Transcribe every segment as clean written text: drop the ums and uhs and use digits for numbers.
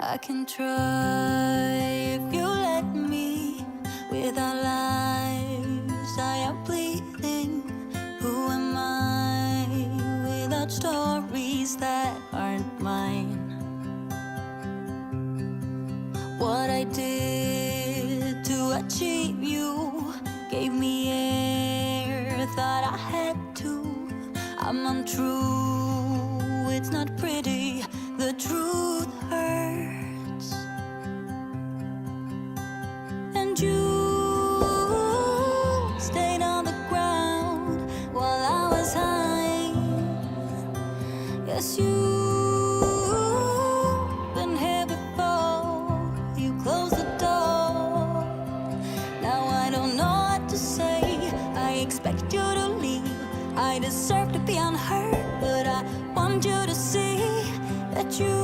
I can try if you let me. Without lives, I am bleeding. Who am I without stories that aren't mine? What I did to achieve you gave me air, thought I had to. I'm untrue, it's not pretty, the truth hurts. And you stayed on the ground while I was high. Yes, you've been here before, you closed the door. Now I don't know what to say, I expect you to leave. I deserve to be unheard, but I want you to see that you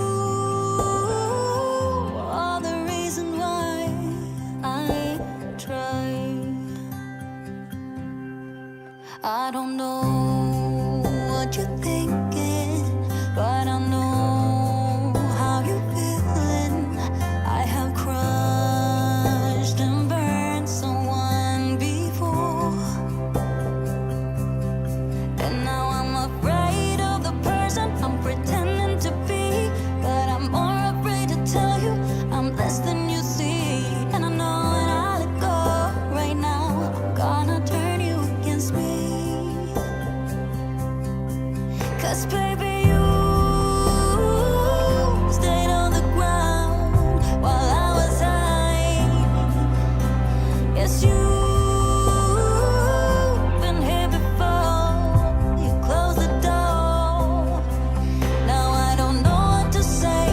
are the reason why I try. I don't know what you're thinking, but I know how you're feeling. I have crushed and burned someone before, and now I'm afraid of the person I'm pretending to be. But I'm more afraid to tell you I'm less than you see. And I know when I let go right now, I'm gonna turn you against me. 'Cause baby, you stayed on the ground while I was high. Yes, you've been here before, you closed the door. Now I don't know what to say,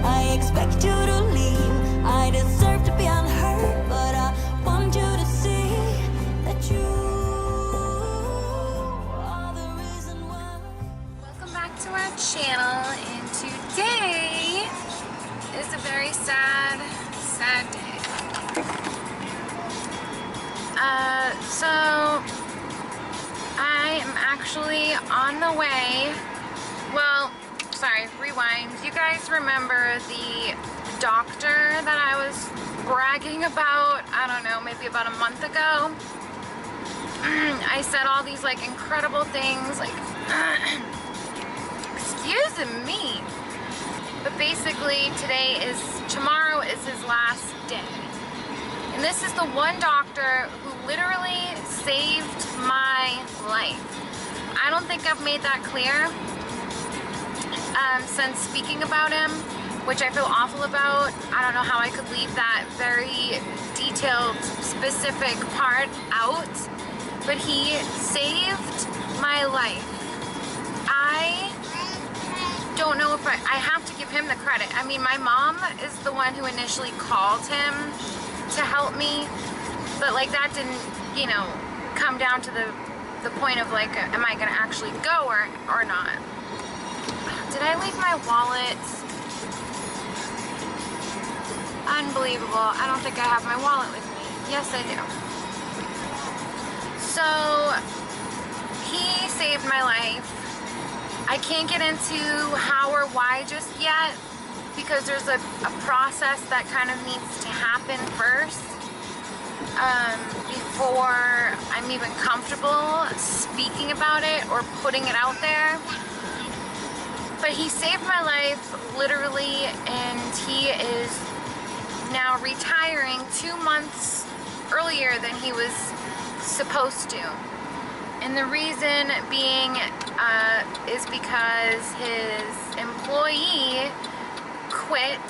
I expect you to leave. I deserve to be unheard, but I want you to see that you are the reason why. Welcome back to our channel, and today is a very sad day. So I am actually on the way. Well, sorry, rewind. You guys remember the doctor that I was bragging about, I don't know, maybe about a month ago? I said all these like incredible things, like excuse me, but basically tomorrow is his last day, and this is the one doctor who literally saved my life. I don't think I've made that clear since speaking about him, which I feel awful about. I don't know how I could leave that very detailed, specific part out, but he saved my life. I don't know if I have to give him the credit. I mean, my mom is the one who initially called him to help me, but like that didn't, you know, come down to the point of like, am I gonna actually go or not? Did I leave my wallet? Unbelievable. I don't think I have my wallet with me. Yes, I do. So he saved my life. I can't get into how or why just yet, because there's a process that kind of needs to happen first before I'm even comfortable speaking about it or putting it out there. But he saved my life, literally, and he is now retiring 2 months earlier than he was supposed to. And the reason being is because his employee quit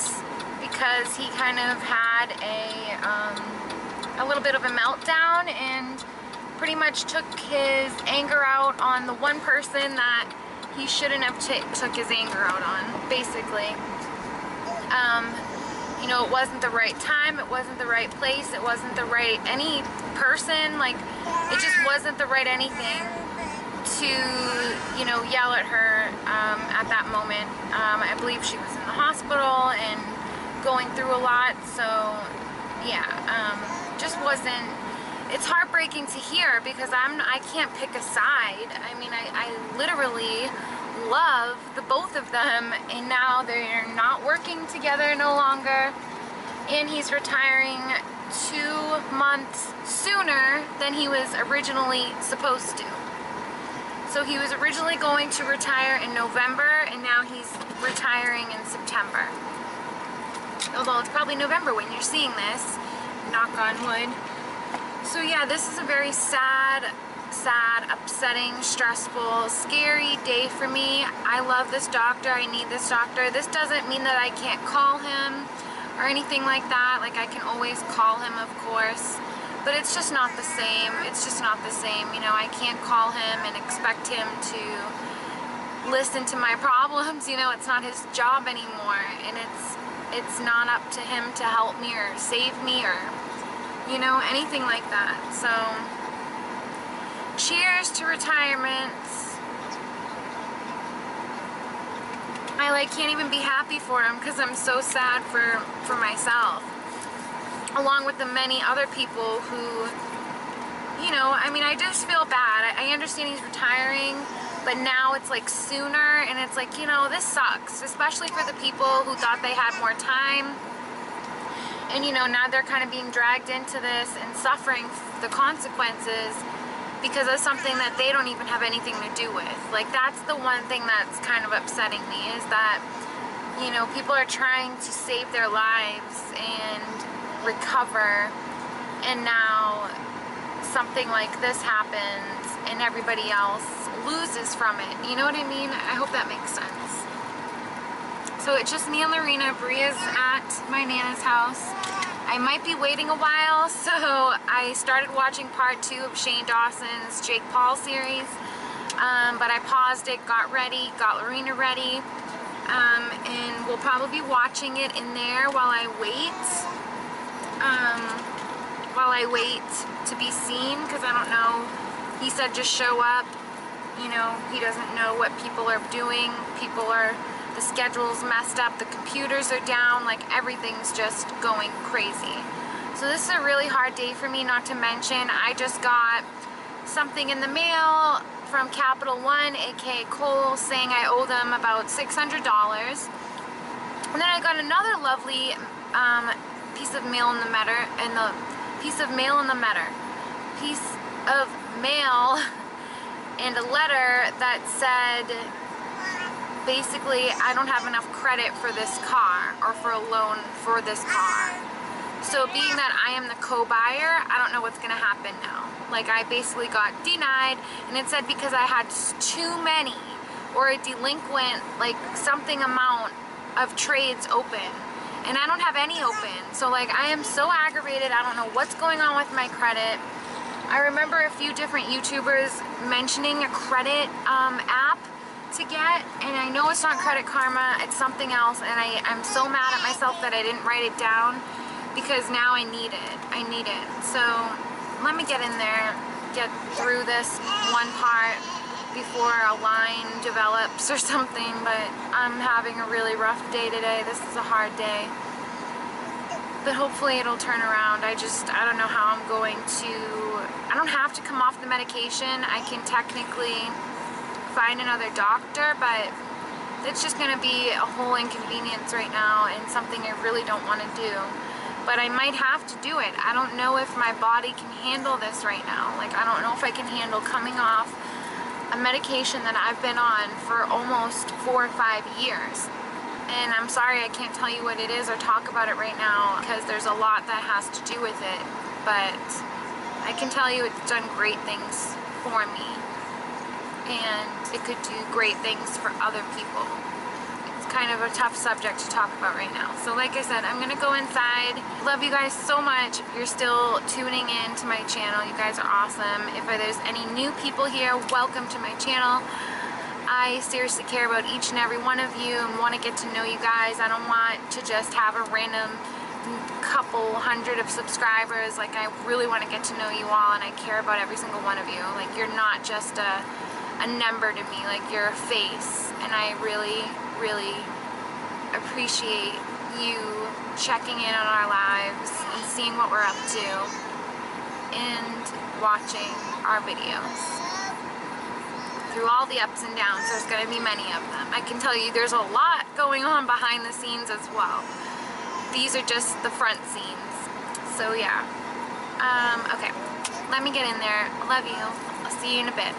because he kind of had a little bit of a meltdown and pretty much took his anger out on the one person that he shouldn't have took his anger out on, basically. You know, it wasn't the right time, it wasn't the right place, it wasn't the right any person, like, it just wasn't the right anything to, you know, yell at her at that moment. I believe she was in the hospital and going through a lot, so yeah, just wasn't, it's heartbreaking to hear because I can't pick a side. I mean, I literally love, the both of them, and now they're not working together no longer, and he's retiring 2 months sooner than he was originally supposed to. So he was originally going to retire in November, and now he's retiring in September. Although it's probably November when you're seeing this, knock on wood. So yeah, this is a very sad, upsetting, stressful, scary day for me. I love this doctor, I need this doctor. This doesn't mean that I can't call him or anything like that. Like, I can always call him, of course, but it's just not the same. It's just not the same. You know, I can't call him and expect him to listen to my problems. You know, it's not his job anymore, and it's not up to him to help me or save me or, you know, anything like that. So cheers to retirement. I like can't even be happy for him because I'm so sad for myself, along with the many other people who, you know, I mean, I just feel bad. I understand he's retiring, but now it's like sooner, and it's like, you know, this sucks, especially for the people who thought they had more time, and, you know, now they're kind of being dragged into this and suffering the consequences because of something that they don't even have anything to do with. Like, that's the one thing that's kind of upsetting me, is that, you know, people are trying to save their lives and recover, and now something like this happens and everybody else loses from it. You know what I mean? I hope that makes sense. So it's just me and Lorena. Bria's at my Nana's house. I might be waiting a while, so I started watching part 2 of Shane Dawson's Jake Paul series, but I paused it, got ready, got Lorena ready, and we'll probably be watching it in there while I wait to be seen, because I don't know. He said just show up. You know, he doesn't know what people are doing. The schedule's messed up, the computers are down, like everything's just going crazy. So this is a really hard day for me, not to mention I just got something in the mail from Capital One, aka Cole, saying I owe them about $600. And then I got another lovely piece of mail in the piece of mail and a letter that said, basically, I don't have enough credit for this car, or for a loan for this car. So being that I am the co-buyer, I don't know what's gonna happen now. Like, I basically got denied, and it said because I had too many, or a delinquent, like, something amount of trades open, and I don't have any open. So, like, I am so aggravated. I don't know what's going on with my credit. I remember a few different YouTubers mentioning a credit app to get, and I know it's not Credit Karma, it's something else, and I'm so mad at myself that I didn't write it down, because now I need it. So let me get in there, get through this one part before a line develops or something. But I'm having a really rough day today. This is a hard day, but hopefully it'll turn around. I don't know how I'm going to. I don't have to come off the medication. I can technically find another doctor, but it's just going to be a whole inconvenience right now, and something I really don't want to do. But I might have to do it. I don't know if my body can handle this right now. Like, I don't know if I can handle coming off a medication that I've been on for almost 4 or 5 years. And I'm sorry I can't tell you what it is or talk about it right now, because there's a lot that has to do with it. But I can tell you it's done great things for me, and it could do great things for other people. It's kind of a tough subject to talk about right now. So like I said, I'm gonna go inside. Love you guys so much. If you're still tuning in to my channel, you guys are awesome. If there's any new people here, welcome to my channel. I seriously care about each and every one of you and want to get to know you guys. I don't want to just have a random couple hundred of subscribers. Like, I really want to get to know you all, and I care about every single one of you. Like, you're not just a number to me, like, you're a face, and I really, really appreciate you checking in on our lives and seeing what we're up to and watching our videos through all the ups and downs. There's going to be many of them. I can tell you there's a lot going on behind the scenes as well. These are just the front scenes. So yeah. Okay, let me get in there. Love you. I'll see you in a bit.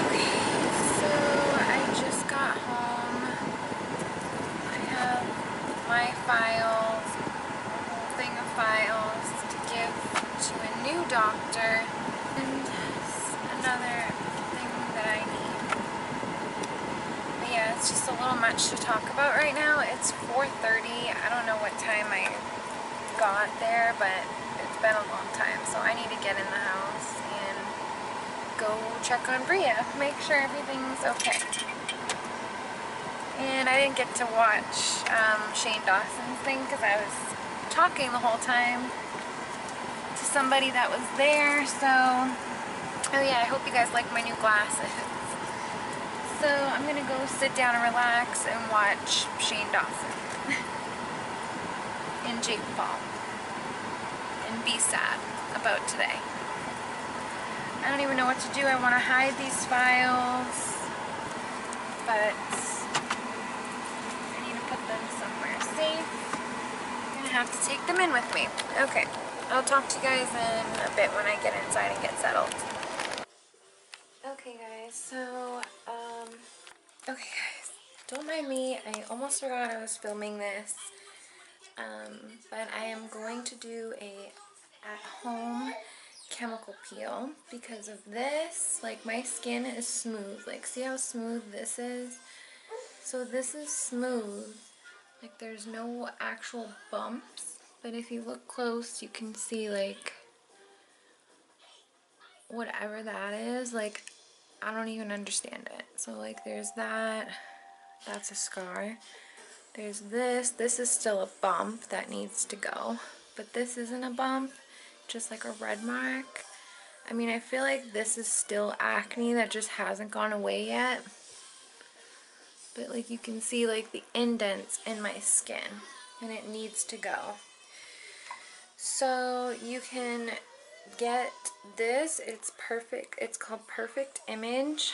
Okay, so I just got home. I have my files, a whole thing of files to give to a new doctor, and another thing that I need. But yeah, it's just a little much to talk about right now. It's 4:30. I don't know what time I got there, but it's been a long time, so I need to get in the house and go check on Bria, make sure everything's okay. And I didn't get to watch Shane Dawson's thing because I was talking the whole time to somebody that was there. So, oh yeah, I hope you guys like my new glasses. So I'm gonna go sit down and relax and watch Shane Dawson and Jake Paul and be sad about today. I don't even know what to do. I want to hide these files, but I need to put them somewhere safe. I'm gonna have to take them in with me. Okay, I'll talk to you guys in a bit when I get inside and get settled. Okay guys, so okay guys, don't mind me. I almost forgot I was filming this. But I am going to do a at-home chemical peel because of this. Like, my skin is smooth. Like, see how smooth this is? So this is smooth. Like, there's no actual bumps. But if you look close, you can see, like, whatever that is. Like, I don't even understand it. So, like, there's that. That's a scar. There's this. This is still a bump that needs to go. But this isn't a bump, just like a red mark. I mean, I feel like this is still acne that just hasn't gone away yet. But like you can see like the indents in my skin and it needs to go. So you can get this. It's perfect. It's called Perfect Image.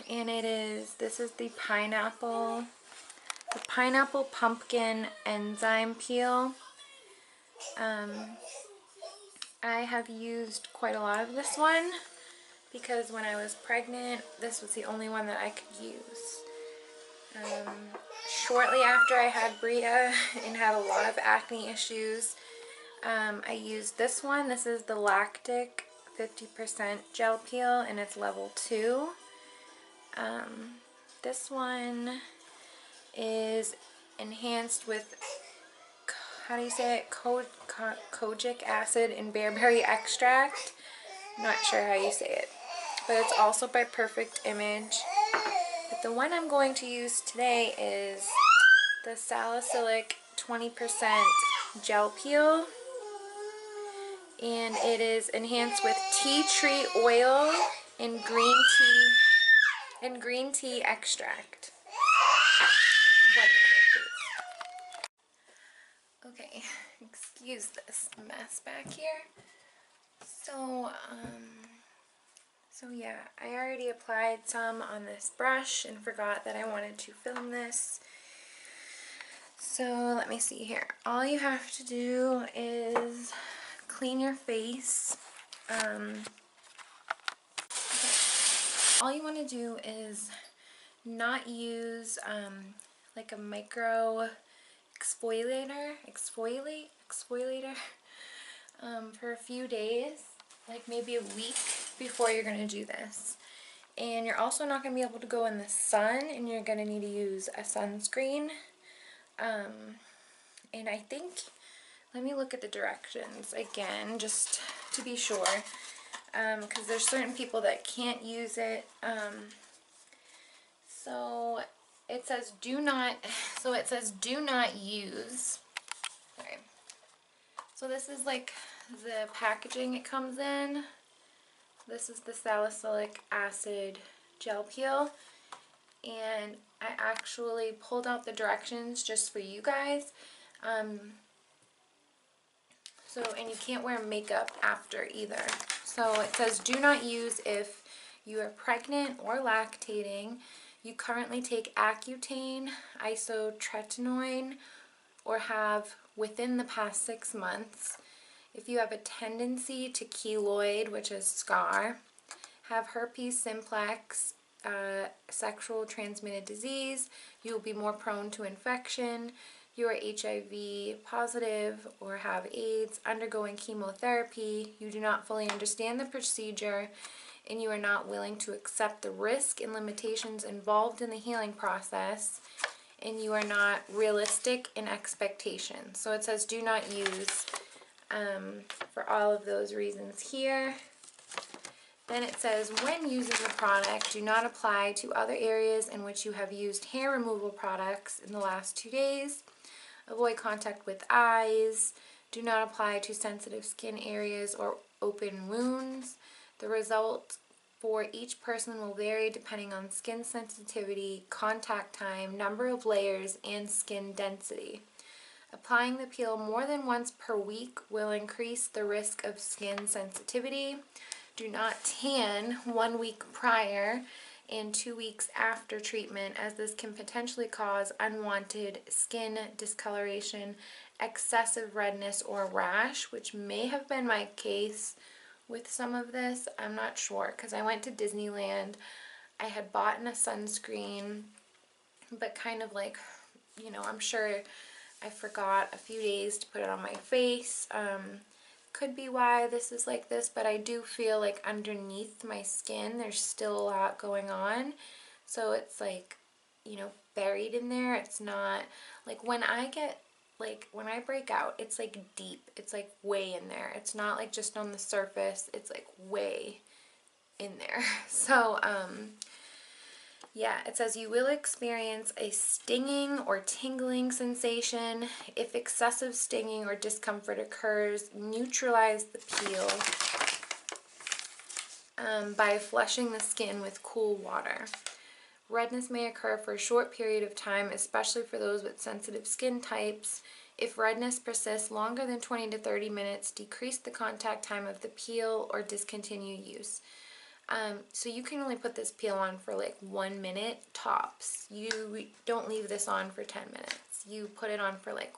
And this is the pineapple pumpkin enzyme peel. I have used quite a lot of this one because when I was pregnant, this was the only one that I could use. Shortly after I had Bria and had a lot of acne issues, I used this one. This is the Lactic 50% gel peel and it's level 2. This one is enhanced with, how do you say it, kojic acid and bearberry extract. Not sure how you say it, but it's also by Perfect Image. But the one I'm going to use today is the Salicylic 20% gel peel, and it is enhanced with tea tree oil and green tea extract. 1 minute, please. Okay, excuse this mess back here. So yeah, I already applied some on this brush and forgot that I wanted to film this. So let me see here. All you have to do is clean your face. All you want to do is not use like a micro exfoliator for a few days, like maybe a week before you're going to do this. And you're also not going to be able to go in the sun, and you're going to need to use a sunscreen. And I think, let me look at the directions again just to be sure, because there's certain people that can't use it. So it says do not use. Sorry. So this is like the packaging it comes in. This is the salicylic acid gel peel, and I actually pulled out the directions just for you guys. And you can't wear makeup after either. So it says do not use if you are pregnant or lactating, you currently take Accutane, isotretinoin, or have within the past 6 months, if you have a tendency to keloid, which is scar, have herpes simplex, sexual transmitted disease, you will be more prone to infection, you are HIV positive or have AIDS, undergoing chemotherapy, you do not fully understand the procedure, and you are not willing to accept the risk and limitations involved in the healing process, and you are not realistic in expectations. So it says do not use for all of those reasons here. Then it says when using the product, do not apply to other areas in which you have used hair removal products in the last 2 days. Avoid contact with eyes. Do not apply to sensitive skin areas or open wounds. The result for each person will vary depending on skin sensitivity, contact time, number of layers, and skin density. Applying the peel more than once per week will increase the risk of skin sensitivity. Do not tan 1 week prior and 2 weeks after treatment, as this can potentially cause unwanted skin discoloration, excessive redness, or rash, which may have been my case with some of this. I'm not sure, because I went to Disneyland. I had bought a sunscreen, but kind of like, you know, I'm sure I forgot a few days to put it on my face. Could be why this is like this, but I do feel like underneath my skin there's still a lot going on, so it's like, you know, buried in there. It's not like when I get, like when I break out, it's like deep, it's like way in there. It's not like just on the surface, it's like way in there. So yeah, it says you will experience a stinging or tingling sensation. If excessive stinging or discomfort occurs, neutralize the peel by flushing the skin with cool water. Redness may occur for a short period of time, especially for those with sensitive skin types. If redness persists longer than 20 to 30 minutes, decrease the contact time of the peel or discontinue use. So you can only put this peel on for like 1 minute tops. You don't leave this on for 10 minutes. You put it on for like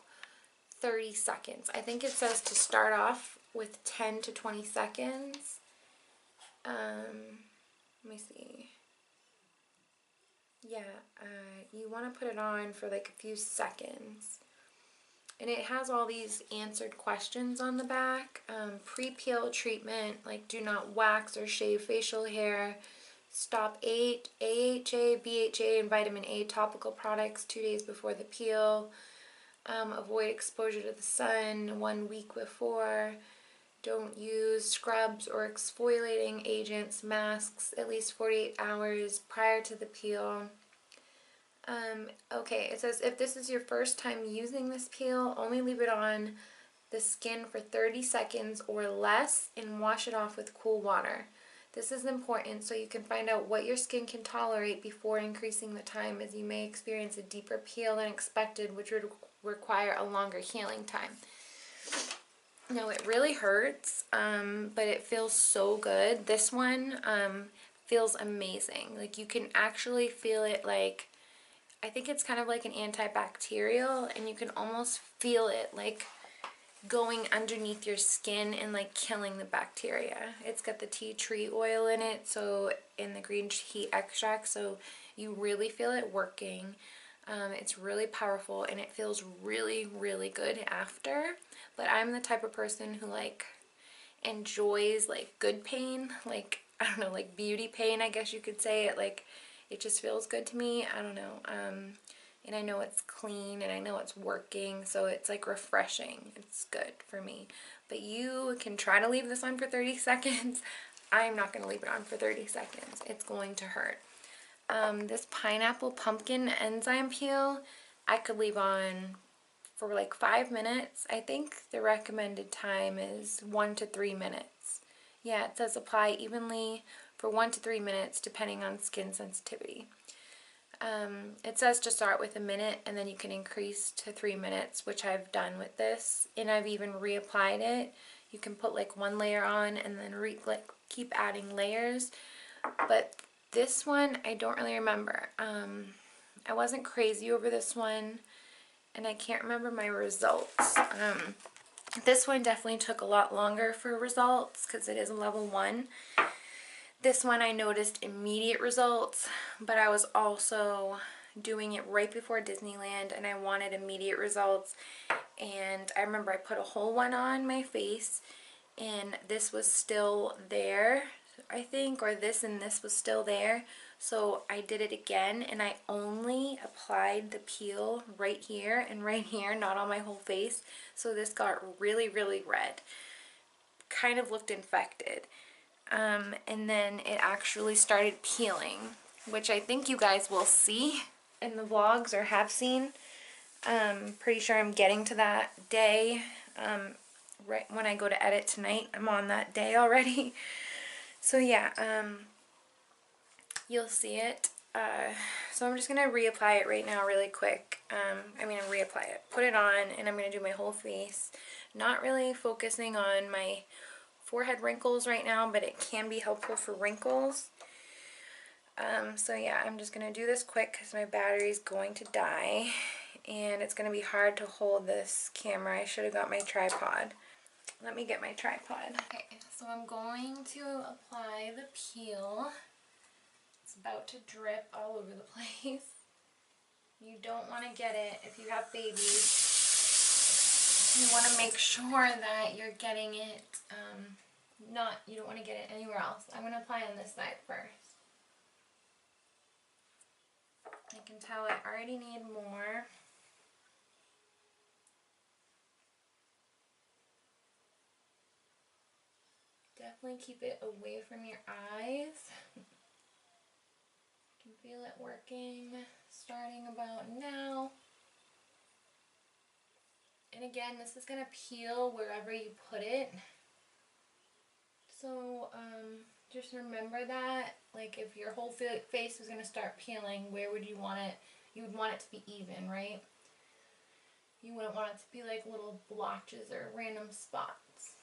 30 seconds. I think it says to start off with 10 to 20 seconds. Let me see. Yeah, you want to put it on for like a few seconds. And it has all these answered questions on the back. Pre-peel treatment, like do not wax or shave facial hair. Stop AHA, BHA, and vitamin A topical products 2 days before the peel. Avoid exposure to the sun 1 week before. Don't use scrubs or exfoliating agents, masks at least 48 hours prior to the peel. Okay, it says if this is your first time using this peel, only leave it on the skin for 30 seconds or less and wash it off with cool water. This is important so you can find out what your skin can tolerate before increasing the time, as you may experience a deeper peel than expected, which would require a longer healing time. No, it really hurts, but it feels so good. This one feels amazing. Like you can actually feel it, like I think it's kind of like an antibacterial, and you can almost feel it like going underneath your skin and like killing the bacteria. It's got the tea tree oil in it, so in the green tea extract, so you really feel it working. It's really powerful and it feels really, really good after. But I'm the type of person who like enjoys like good pain, like I don't know, like beauty pain, I guess you could say it. Like it just feels good to me. I don't know. And I know it's clean and I know it's working, so it's like refreshing. It's good for me. But you can try to leave this on for 30 seconds. I'm not going to leave it on for 30 seconds. It's going to hurt. This pineapple pumpkin enzyme peel, I could leave on for like 5 minutes. I think the recommended time is 1 to 3 minutes. Yeah, it says apply evenly for 1 to 3 minutes depending on skin sensitivity. It says to start with a minute and then you can increase to 3 minutes, which I've done with this, and I've even reapplied it. You can put like one layer on and then keep adding layers. But this one, I don't really remember. I wasn't crazy over this one, and I can't remember my results. This one definitely took a lot longer for results because it is a level 1. This one I noticed immediate results, but I was also doing it right before Disneyland and I wanted immediate results. And I remember I put a whole one on my face and this was still there, I think, or this and this was still there. So I did it again and I only applied the peel right here and right here, not on my whole face. So this got really, really red. Kind of looked infected. And then it actually started peeling, which I think you guys will see in the vlogs or have seen. Pretty sure I'm getting to that day. Right when I go to edit tonight, I'm on that day already. So yeah, you'll see it. So I'm just going to reapply it right now really quick. Reapply it. Put it on and I'm going to do my whole face. Not really focusing on my forehead wrinkles right now, but it can be helpful for wrinkles. So yeah, I'm just going to do this quick because my battery's going to die. And it's going to be hard to hold this camera. I should have got my tripod. Let me get my tripod. Okay, so I'm going to apply the peel. It's about to drip all over the place. You don't want to get it if you have babies. You want to make sure that you're getting it, you don't want to get it anywhere else. I'm going to apply on this side first. I can tell I already need more. Definitely keep it away from your eyes. You can feel it working, starting about now. And again, this is going to peel wherever you put it. So just remember that, like if your whole face was going to start peeling, where would you want it? You would want it to be even, right? You wouldn't want it to be like little blotches or random spots.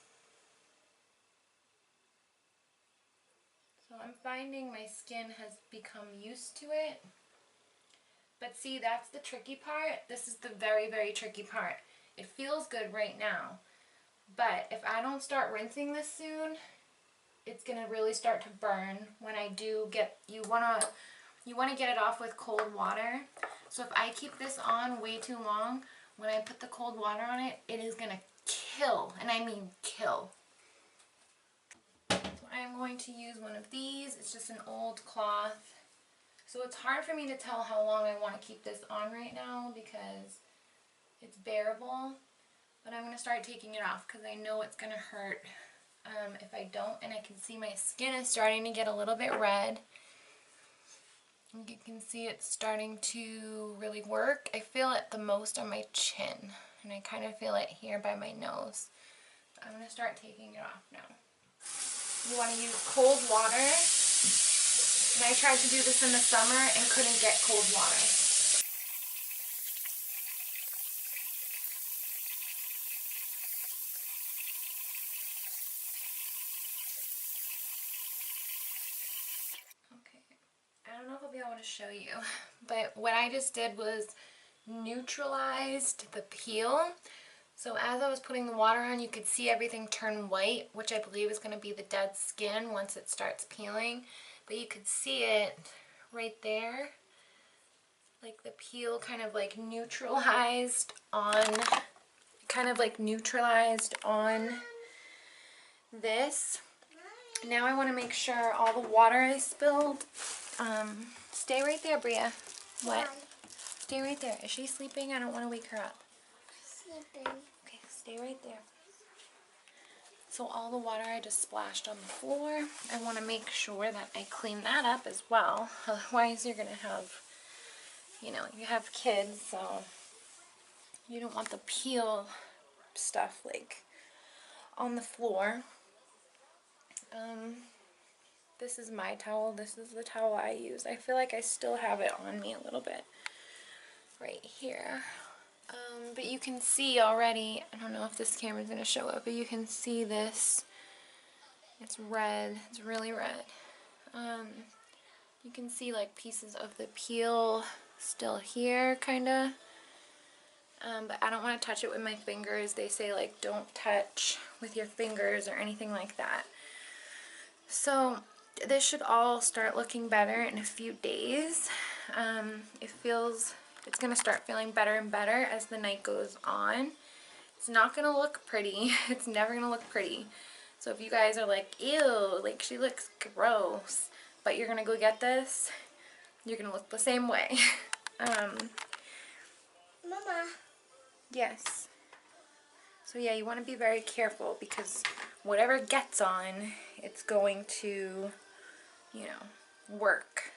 So I'm finding my skin has become used to it. But see, that's the tricky part. This is the very, very tricky part. It feels good right now. But if I don't start rinsing this soon, it's going to really start to burn when I do get, you want to get it off with cold water. So if I keep this on way too long, when I put the cold water on it, it is going to kill, and I mean kill. So I'm going to use one of these. It's just an old cloth. So it's hard for me to tell how long I want to keep this on right now because it's bearable. But I'm going to start taking it off because I know it's going to hurt if I don't. And I can see my skin is starting to get a little bit red. You can see it's starting to really work. I feel it the most on my chin. And I kind of feel it here by my nose. I'm going to start taking it off now. You want to use cold water. And I tried to do this in the summer and couldn't get cold water. I don't know if I'll be able to show you, but what I just did was neutralized the peel. So as I was putting the water on, you could see everything turn white, which I believe is going to be the dead skin once it starts peeling. But you could see it right there, like the peel kind of like neutralized on, this. Now I want to make sure all the water I spilled, stay right there, Bria. What? Stay right there. Is she sleeping? I don't want to wake her up. Sleeping. Okay, stay right there. So all the water I just splashed on the floor, I want to make sure that I clean that up as well. Otherwise you're going to have, you have kids, so you don't want the peel stuff like on the floor. This is my towel. This is the towel I use. I feel like I still have it on me a little bit right here. But you can see already, I don't know if this camera's going to show it, but you can see this It's red. It's really red. You can see like pieces of the peel still here, kind of. But I don't want to touch it with my fingers. They say like don't touch with your fingers or anything like that. So this should all start looking better in a few days. It's going to start feeling better and better as the night goes on. It's not going to look pretty. It's never going to look pretty. So if you guys are like, ew, like she looks gross, but you're going to go get this, you're going to look the same way. Mama. Yes. So yeah, you want to be very careful because whatever gets on, it's going to, you know, work.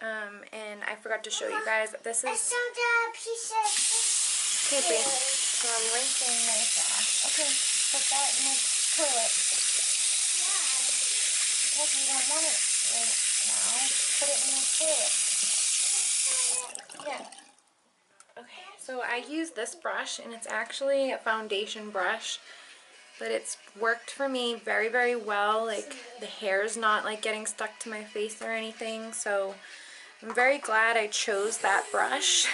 And I forgot to show you guys, this is... I saw the pieces. Okay, babe. So I'm rinsing my sauce. Okay, put that in the toilet. Because we don't want it right now. Put it in the toilet. Yeah. Okay, so I use this brush, and it's actually a foundation brush, but it's worked for me very, very well. Like, the hair's not like getting stuck to my face or anything, so I'm very glad I chose that brush,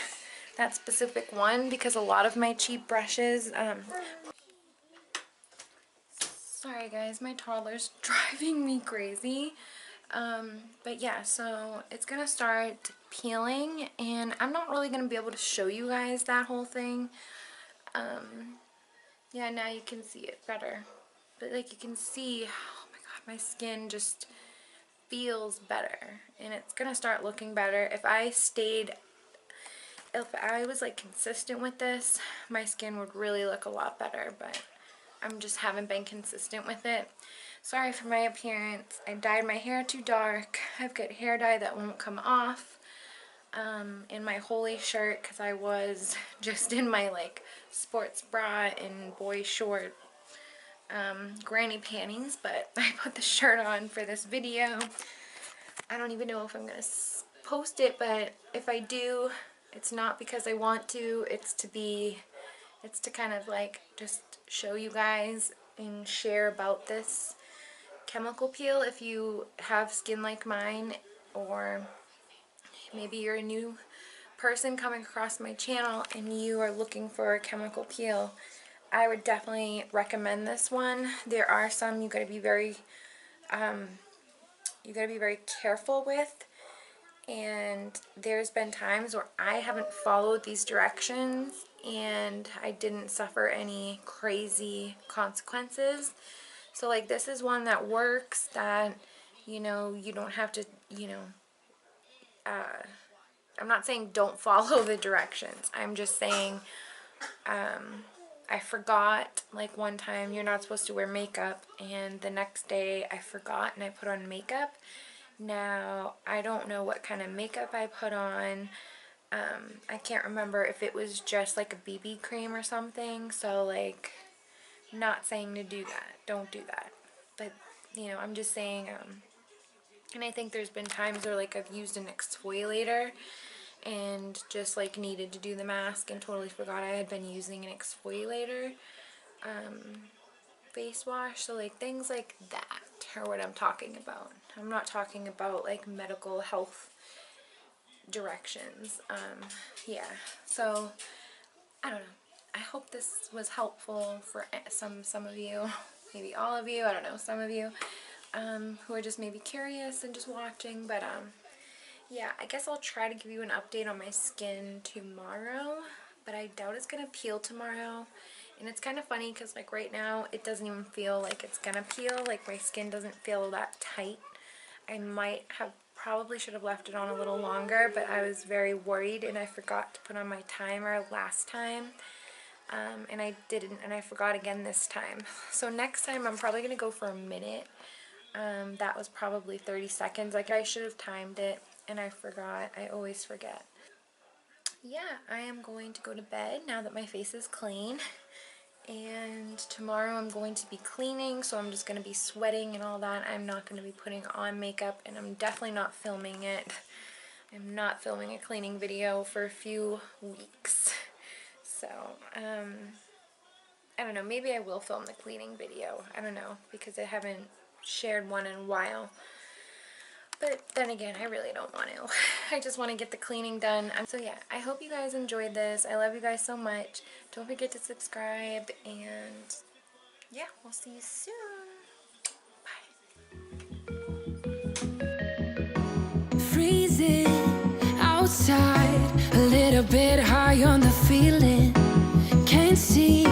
that specific one, because a lot of my cheap brushes, sorry guys, my toddler's driving me crazy. But yeah, so it's gonna start peeling, and I'm not really gonna be able to show you guys that whole thing. Yeah, now you can see it better, but like you can see, oh my god, my skin just feels better, and it's gonna start looking better. If I was like consistent with this, my skin would really look a lot better, but I'm just haven't been consistent with it. Sorry for my appearance. I dyed my hair too dark. I've got hair dye that won't come off. In my holy shirt, because I was just in my like sports bra and boy short granny panties, but I put the shirt on for this video. I don't even know if I'm gonna post it, but if I do, it's not because I want to. It's to kind of like just show you guys and share about this chemical peel if you have skin like mine, or maybe you're a new person coming across my channel and you are looking for a chemical peel. I would definitely recommend this one. There are some you gotta be very careful with, and there's been times where I haven't followed these directions and I didn't suffer any crazy consequences. So like this is one that works, that you know, you don't have to, you know, I'm not saying don't follow the directions. I'm just saying I forgot, like one time you're not supposed to wear makeup, and the next day I forgot and I put on makeup. Now I don't know what kind of makeup I put on. I can't remember if it was just like a BB cream or something, so like not saying to do that, don't do that, but you know, I'm just saying, and I think there's been times where like I've used an exfoliator and just like needed to do the mask and totally forgot I had been using an exfoliator face wash. So like things like that are what I'm talking about. I'm not talking about like medical health directions. Yeah, so I don't know. I hope this was helpful for some of you, maybe all of you, I don't know, some of you who are just maybe curious and just watching. But yeah, I guess I'll try to give you an update on my skin tomorrow, but I doubt it's gonna peel tomorrow. And it's kind of funny because like right now it doesn't even feel like it's gonna peel. Like my skin doesn't feel that tight. I probably should have left it on a little longer, but I was very worried and I forgot to put on my timer last time. And I didn't, and I forgot again this time. So next time I'm probably gonna go for a minute. That was probably 30 seconds. Like I should have timed it and I forgot. I always forget. Yeah, I am going to go to bed now that my face is clean. And tomorrow I'm going to be cleaning, so I'm just going to be sweating and all that. I'm not going to be putting on makeup, and I'm definitely not filming it. I'm not filming a cleaning video for a few weeks. So, I don't know, maybe I will film the cleaning video. I don't know, because I haven't shared one in a while. But then again, I really don't want to. I just want to get the cleaning done. So yeah, I hope you guys enjoyed this. I love you guys so much. Don't forget to subscribe, and yeah, we'll see you soon. Bye. Freezing outside, a little bit high on the feeling. Can't see